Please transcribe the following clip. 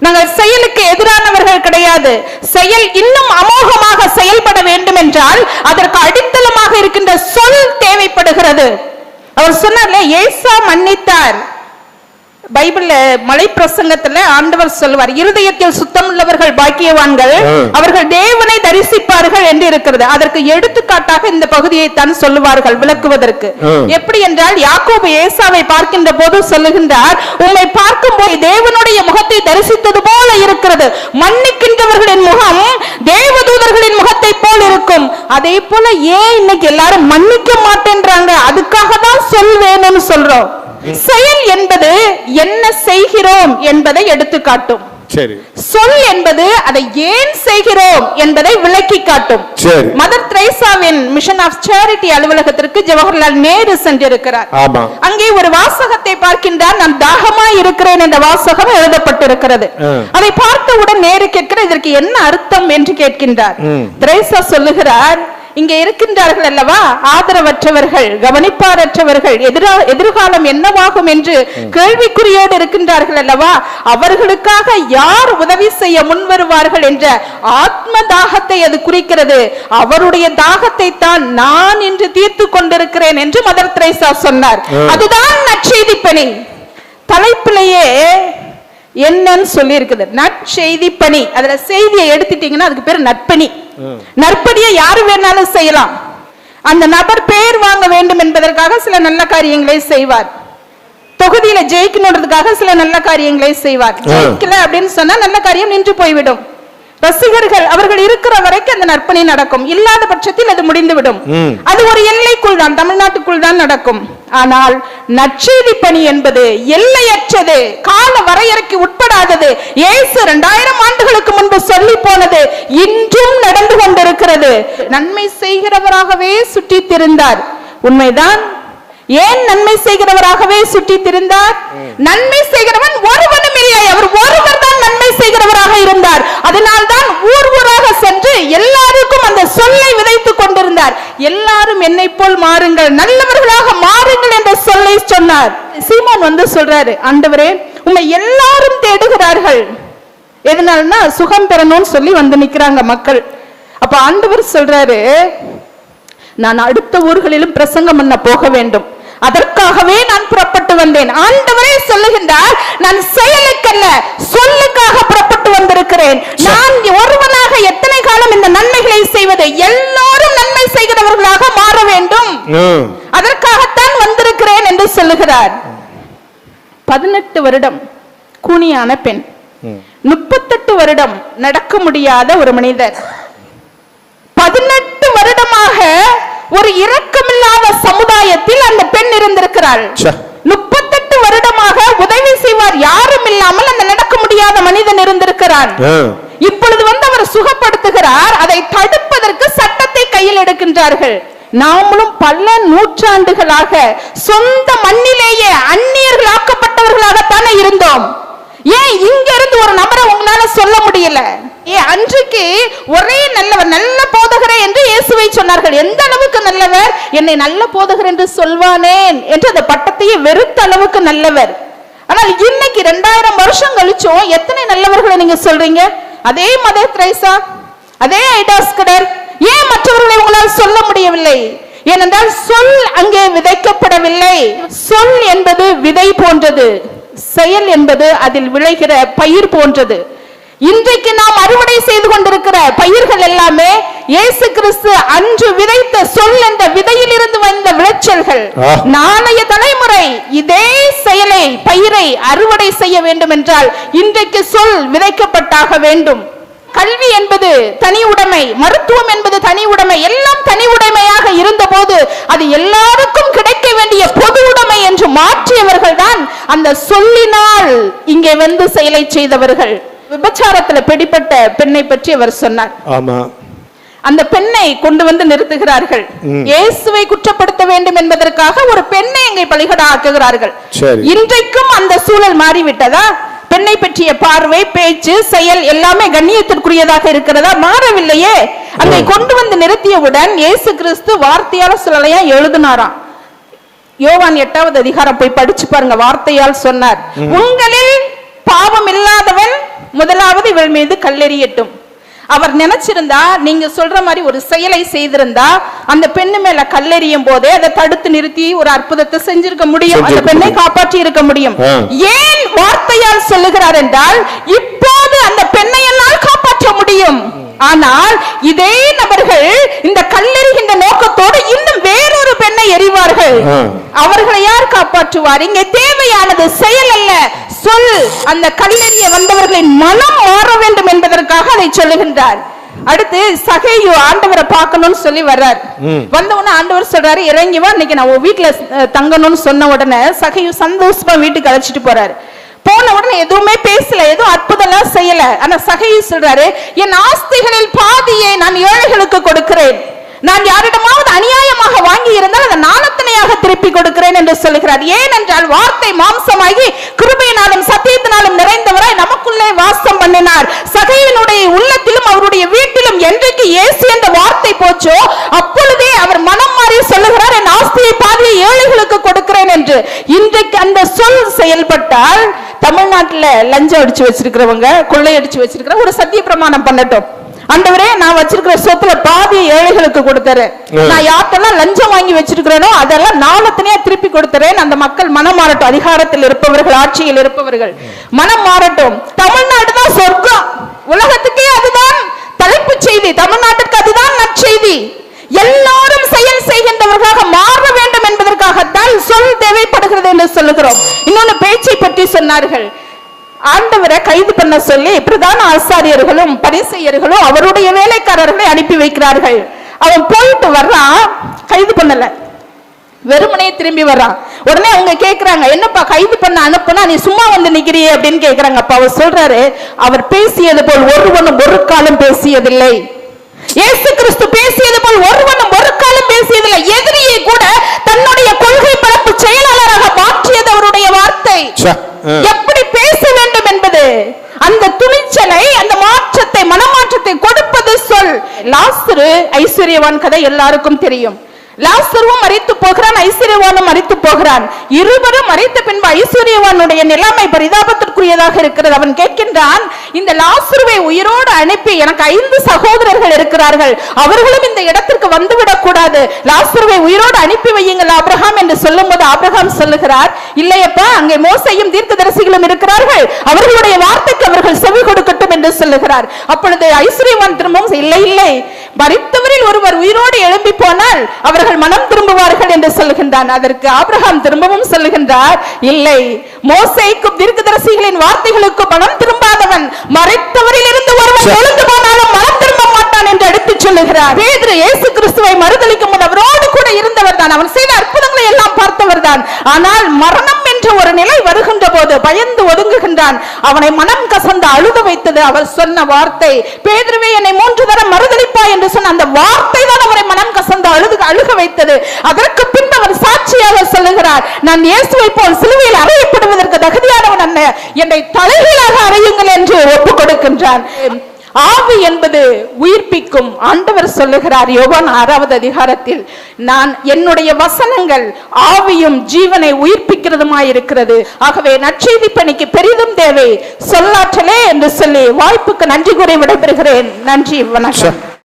நாங்கள் செயலுக்கு எதிரானவர்கள் கிடையாது. செயல் இன்னும் அமோகமாக செயல்பட வேண்டும் என்றால் அதற்கு அடித்தளமாக இருக்கின்ற சொல் தேவைப்படுகிறது. அவர் சொன்னார்ல, ஏசா மன்னித்தார். பைபிள்ல மலை பிரசங்கத்துல ஆண்டவர் சொல்வார், இருதயத்தில் சுத்தம் உள்ளவர்கள் பாக்கியவான்கள், அவர்கள் தேவனை தரிசிப்பார்கள் என்று இருக்கிறது. அதற்கு எடுத்துக்காட்டாக இந்த பகுதியை தான் சொல்லுவார்கள் விளக்குவதற்கு. எப்படி என்றால், யாக்கோபு ஏசாவை பார்க்கின்ற போது சொல்லுகின்றார், உம்மை பார்க்கும் போது தேவனுடைய முகத்தை தரிசித்தது போல இருக்கிறது. மன்னிக்கின்றவர்களின் முகம் தேவதூதர்களின் முகத்தை போல் இருக்கும். அதே போல ஏன் இன்னைக்கு எல்லாரும் மன்னிக்க மாட்டேன்றாங்க? அதுக்காக தான் சொல் வேணும்னு சொல்றோம். செயல் என்பது என்ன செய்கிறோம் என்பதை எடுத்து காட்டும். சொல் என்பது அதை ஏன் செய்கிறோம் என்பதை விளக்கி காட்டும். மதர் தெரேசாவின் மிஷன் ஆஃப் சேரிட்டி அலுவலகத்திற்கு ஜவஹர்லால் நேரு சென்றிருக்கிறார். அங்கே ஒரு வாசகத்தை பார்க்கின்றார், நான் தாகமாய் இருக்கிறேன் என்ற வாசகம் எழுதப்பட்டிருக்கிறது. அதை பார்த்தவுடன் நேரு கேட்கிறார், இதற்கு என்ன அர்த்தம் என்று கேட்கின்றார். தெரேசா சொல்லுகிறார், இங்கே இருக்கின்றார்கள் அல்லவா ஆதரவற்றவர்கள், கவனிப்பாரற்றவர்கள், எதிர்காலம் என்னவாகும் என்று கேள்விக்குறியோடு இருக்கின்றார்கள் அல்லவா, அவர்களுக்காக யார் உதவி செய்ய முன் வருவார்கள் என்ற ஆத்ம தாகத்தை அது குறிக்கிறது. அவருடைய தாகத்தை தான் நான் இன்று தீர்த்து கொண்டிருக்கிறேன் என்று மதர் தெரேசா சொன்னார். அதுதான் நற்செய்தி பணி. தலைப்பிலேயே என்னன்னு சொல்லி இருக்குது, நற்செய்தி பணி. அதுல செய்தியை எடுத்துட்டீங்கன்னா அதுக்கு பேர் நற்பணி. நற்பணியை யாரு வேணாலும் செய்யலாம். அந்த நபர் பேர் வாங்க வேண்டும் என்பதற்காக சில நல்ல காரியங்களை செய்வார். தொகுதியில ஜெயிக்கணுன்றதுக்காக சில நல்ல காரியங்களை செய்வார். ஜெயிக்கல அப்படின்னு சொன்னா நல்ல காரியம் நின்று போய்விடும். ரசிகர்கள் அவர்கள் இருக்கிற வரைக்கும் அந்த நற்பணி நடக்கும். இல்லாத பட்சத்தில் அது முடிந்துவிடும். அது ஒரு எல்லைக்குள் தான், தமிழ்நாட்டுக்குள் தான் நடக்கும். ஆனால் நற்செய்தி பணி என்பது எல்லையற்றது, கால வரையறைக்கு உட்படாதது. இயேசு 2000 ஆண்டுகளுக்கு முன்பு சொல்லி போனது இன்றும் நடந்து கொண்டிருக்கிறது. நன்மை செய்கிறவராகவே சுற்றி திரிந்தார். உண்மைதான். ஏன் நன்மை செய்கிறவராகவே சுற்றி திரிந்தார்? நன்மை செய்கிறவன் ஒருவனும் இல்லை, அவர் ஒருவர் தான் நன்மை செய்கிறவராக இருந்தார். அதனால்தான் ஊர் ஊராக சென்று எல்லாருக்கும் அந்த சொல்லை விதைத்துக் கொண்டிருந்தார். எல்லாரும் என்னை போல் மாறுங்கள், நல்லவர்களாக மாறுங்கள் என்ற சொல்லை சொன்னார். சீமோன் வந்து சொல்றாரு, ஆண்டவரே உம்மை எல்லாரும் தேடுகிறார்கள். எதனாலனா சுகம் பெறணும்னு சொல்லி வந்து நிக்கிறாங்க மக்கள். அப்ப ஆண்டவர் சொல்றாரு, நான் அடுத்த ஊர்களிலும் பிரசங்கம் பண்ண போக வேண்டும், அதற்காகவே நான் புறப்பட்டு வந்தேன். ஆண்டவரே சொல்லுகின்றார், நான் செயலுக்கல்ல சொல்லுக்காக புறப்பட்டு வந்திருக்கிறேன். நான் ஒருவனாக எத்தனை காலம் இந்த நன்மைகளை செய்வது? எல்லாரும் நன்மை செய்கிறவர்களாக மாற வேண்டும், அதற்காகத்தான் வந்திருக்கிறேன் என்று சொல்லுகிறார். 18 வருடம் கூனியான பெண், 38 வருடம் நடக்க முடியாத ஒரு மனிதர், 18 வருடமாக ஒரு இரக்கமில்லாத சமுதாயத்தில் அந்த பெண் இருந்திருக்கிறாள். 38 வருடமாக உதவி செய்வார் யாரும் இல்லாமல் அந்த நடக்க முடியாத மனிதன் இருந்திருக்கிறார். இப்பொழுது வந்து அவர் சுகப்படுத்துகிறார். அதை தடுப்பதற்கு சட்டத்தை கையில் எடுக்கின்றார்கள். நாமளும் பல நூற்றாண்டுகளாக சொந்த மண்ணிலேயே அந்நியர்களாக்கப்பட்டவர்களாகத்தானே இருந்தோம். ஏன் இங்க இருந்து ஒரு நபரை உங்களால சொல்ல முடியல? அன்றைக்கு ஒரே நல்லவர், நல்ல போதகரே என்று இயேசுவை சொன்னார்கள். எந்த அளவுக்கு நல்லவர்? என்னை நல்ல போதகர் என்று சொல்வானேன் என்று அந்த பட்டத்தையே வெறுத்த அளவுக்கு நல்லவர். ஆனால் இன்னைக்கு 2000 வருஷம் கழிச்சோம் எத்தனை நல்லவர்களை நீங்க சொல்றீங்க? அதே மதர் தெரேசா, அதே ஐடாஸ்கடர், ஏன் மற்றவர்களை உங்களால் சொல்ல முடியவில்லை? ஏனென்றால் சொல் அங்கே விதைக்கப்படவில்லை. சொல் என்பது விதை போன்றது, செயல் என்பது அதில் விளைகிற பயிர் போன்றது. இன்றைக்கு நாம் அறுவடை செய்து கொண்டிருக்கிற பயிர்கள் எல்லாமே இயேசு கிறிஸ்து அன்று விதைத்த சொல் என்ற விதையில் இருந்து வந்த விளைச்சல்கள். நாளைய தலைமுறை இதே செயலை, பயிரை அறுவடை செய்ய வேண்டும் என்றால் இன்றைக்கு சொல் விதைக்கப்பட்டாக வேண்டும். கல்வி என்பது தனி உடைமை, மருத்துவம் என்பது தனி உடைமை, எல்லாம் தனி உடைமையாக இருந்த போது அது எல்லாருக்கும் கிடைக்க வேண்டிய பொது உடைமை என்று மாற்றியவர்கள் தான் அந்த சொல்லினால் இங்கே வந்து செயலை செய்தவர்கள். விபச்சாரத்தில் பிடிப்பட்ட பெண்ணை பற்றி அவர் சொன்னார். அந்த பெண்ணை கொண்டு வந்து நிறுத்துகிறார்கள். இயேசுவை குற்றப்படுத்த வேண்டும் என்பதற்காக ஒரு பெண்ணை இங்கே பலிகடா ஆக்குகிறார்கள். இன்றைக்கும் அந்த சூழல் மாறிவிட்டதா? பெண்ணை பற்றிய பார்வை, பேச்சு, செயல் எல்லாமே கண்ணியத்திற்குரியதாக இருக்கிறதா? மாறவில்லையே. அங்கே கொண்டு வந்து நிறுத்தியவுடன் இயேசு கிறிஸ்து வார்த்தையால் சொல்லலையா எழுதினாராம். யோவான் 8வது அதிகாரம் போய் படிச்சு பாருங்க. வார்த்தையால் சொன்னார், உங்களில் பாவம் இல்லாதவன் முதலாவது இவள் மீது கல்லெறியட்டும். அவர் நினைச்சிருந்தா, நீங்க சொல்ற மாதிரி ஒரு செயலை செய்திருந்தா, அந்த பெண்ணு மேல கல்லெறியும் போதே அதை தடுத்து நிறுத்தி ஒரு அற்புதத்தை செஞ்சிருக்க முடியும், அந்த பெண்ணை காப்பாற்றி இருக்க முடியும். ஏன் வார்த்தையால் சொல்லுகிறார் என்றால், இப்போது அந்த பெண்ணை என்னால் காப்பாற்ற முடியும். ஆனால் இதே நபர்கள் இந்த கல்லெறிகின்ற நோக்கத்தோடு இன்னும் வேறொரு பெண்ணை எறிவார்கள். அவர்களை யார் காப்பாற்றுவார்? இங்கே தேவையானது செயல் அல்ல, சொல். அந்த கல்லெறிய வந்தவர்களின் மனம் மாற வேண்டும் என்பதற்காக அதை சொல்லுகின்றார். அடுத்து சகேயு ஆண்டவரை பார்க்கணும்னு சொல்லி வர்றார். வந்த உடனே ஆண்டவர் சொல்றாரு, இறங்கி வா, இன்னைக்கு நான் வீட்டுல தங்கணும்னு சொன்ன உடனே சகேயு சந்தோஷமா வீட்டுக்கு அழைச்சிட்டு போறாரு. போன உடனே எதுவுமே பேசல, எதுவும் அற்புதம் செய்யல. ஆனா சகேயு சொல்றாரு, என் ஆஸ்திகளில் பாதியை நான் ஏழைகளுக்கு கொடுக்கிறேன். நான் யாரிடமாவது அநியாயமாக வாங்கி இருந்தால் அதை நாணத்தனையாக திருப்பி கொடுக்கிறேன் என்று சொல்லுகிறார். ஏனென்றால் வார்த்தை மாம்சமாகி கிருபையினாலும் சத்தியத்தினாலும் நிறைந்தவராய் நமக்குள்ளே வாசம் பண்ணினார். சகேயுவினுடைய உள்ளத்திலும் அவருடைய வீட்டிலும் என்றைக்கு இயேசு என்ற வார்த்தை போச்சோ அப்பொழுதே அவர் மனம் மாறி சொல்லுகிறார், என் ஆஸ்தியை பாதியை ஏழைகளுக்கு கொடுக்கிறேன் என்று. இன்றைக்கு அந்த சொல் செயல்பட்டால் தமிழ்நாட்டுல லஞ்சம் அடிச்சு வச்சிருக்கிறவங்க, கொள்ளையடிச்சு வச்சிருக்கிற ஒரு சத்திய பிரமாணம் பண்ணட்டும். ஆண்டவரே, நான் வச்சிருக்கிற சொத்துல பாதி ஏழைகளுக்கு கொடுத்துறேன். நான் யார்ட்டெல்லாம் லஞ்சம் வாங்கி வச்சிருக்கிறேனோ அதெல்லாம் நாளத்தினே திருப்பி கொடுத்துறேன். அந்த மக்கள் மனம் மாறட்டும். அதிகாரத்தில் இருப்பவர்கள், ஆட்சியில் இருப்பவர்கள் மனம் மாறட்டும். தமிழ்நாடு தான் சொர்க்கம். உலகத்துக்கே அதுதான் தலைப்பு செய்தி. தமிழ்நாட்டுக்கு அதுதான் நற்செய்தி. எல்லாரும் செயல் செய்கின்றவர்களாக மாற வேண்டும் என்பதற்காகத்தான் சொல் தேவைப்படுகிறது என்று சொல்லுகிறோம். இன்னொன்னு பேச்சை பற்றி சொன்னார்கள். ஆண்டவரை கைது பண்ண சொல்லி பிரதான ஆசாரியர்களும் பரிசேயர்களும் அவருடைய வேலைக்காரர்களை அனுப்பி வைக்கிறார்கள். அவன் போயிட்டு வர்றான், கைது பண்ணல, வெறுமனே திரும்பி வர்றான். உடனே அவங்க கேட்கிறாங்க, என்னப்பா கைது பண்ண அனுப்புனா நீ சும்மா வந்து நிக்கிறியே அப்படின்னு கேட்கிறாங்க. அப்ப அவர் சொல்றாரு, அவர் பேசியது போல் ஒருவனும் ஒரு காலம் பேசியதில்லை. இயேசு கிறிஸ்து பேசியது போல் ஒருவனும் ஒரு காலம் பேசியதில்லை. எதிரியை கூட தன்னுடைய கொள்கை பரப்பு செயலாளராக மாற்றியது அவருடைய வார்த்தை. எப்படி பேச வேண்டும் என்பது, அந்த துணிச்சலை, அந்த மாற்றத்தை, மனமாற்றத்தை கொடுப்பது சொல். லாசரு ஐஸ்வர்யவான் கதை எல்லாருக்கும் தெரியும். லாசருவும் மரித்து போகிறான், ஐஸ்வர்யவானும் மரித்து போகிறான். இருவரும் மரித்த பின்பு ஐஸ்வர்யவானுடைய நிலைமை பரிதாபத்திற்குரியதாக இருக்கிறது. அவன் கேட்கின்றான், இந்த லாசருவை உயிரோடு அனுப்பி, எனக்கு 5 சகோதரர்கள் இருக்கிறார்கள், அவர்களும் இந்த இடத்திற்கு வந்துவிடக் கூடாது, லாசருவை உயிரோடு அனுப்பி வையுங்கள் ஆபிரகாம் என்று சொல்லும் போது ஆபிரகாம் சொல்லுகிறார், இல்லையப்பா, அங்கே மோசேயும் தீர்க்கதரிசிகளும் இருக்கிறார்கள், அவர்களுடைய வார்த்தைக்கு அவர்கள் செவி கொடுக்கட்டும் என்று சொல்லுகிறார். அப்பொழுது ஐஸ்வர்யவான் திரும்பவும், இல்லை இல்லை, மரித்தவரில் ஒருவர் உயிரோடு எழும்பி போனால் அவர்கள் மனம் திரும்புவார்கள் என்று சொல்லுகின்றான். அதற்கு ஆபிரகாம் திரும்பவும் சொல்லுகின்றார், இல்லை, மோசேக்கும் தீர்க்கதரிசிகளின் வார்த்தைகளுக்கு மனம் திரும்பாதவன் மரித்தவரில் இருந்து ஒருவன் எழுந்து போனாலும் மனம் திரும்ப மாட்டான் என்று எடுத்து சொல்லுகிறார். பேதுரு இயேசு கிறிஸ்துவை மறுதலிக்கும் போது அவரோடு கூட இருந்தவர் தான், அவன் செய்த அற்புதங்களை எல்லாம் பார்த்தவர் தான். ஆனால் மரணம் என்ற ஒரு நிலை வருகின்ற போது பயந்து ஒதுங்குகின்றான். அவனை மனம் கசந்து அழுத வைத்தது அவர் சொன்ன வார்த்தை. பேதுருவே, என்னை 3 தரம் மறுதலிப்பா என்று சொன்ன அந்த வார்த்தை தான் அவரை மனம் கசந்து அழுக வைத்தது. அதற்கு பின்பு அவர் சாட்சியாக சொல்லுகிறார், நான் இயேசுவை போல் சிலுவையில் அறையப்படுவதற்கு தகுதியானவன் அல்ல, என்னை தலைகீழாக அறையுங்கள் என்று ஒப்புக் கொடுக்கின்றான். ஆவி என்பது உயிர்ப்பிக்கும். ஆண்டவர் சொல்லுகிறார் யோவான் 6வது அதிகாரத்தில், நான் என்னுடைய வசனங்கள் ஆவியும் ஜீவனை உயிர்ப்பிக்கிறதுமாயிருக்கிறது. ஆகவே நற்செய்தி பணிக்கு பெரிதும் தேவை சொல்லாற்றலே என்று சொல்லி வாய்ப்புக்கு நன்றி கூறி விடைபெறுகிறேன். நன்றி, வணக்கம்.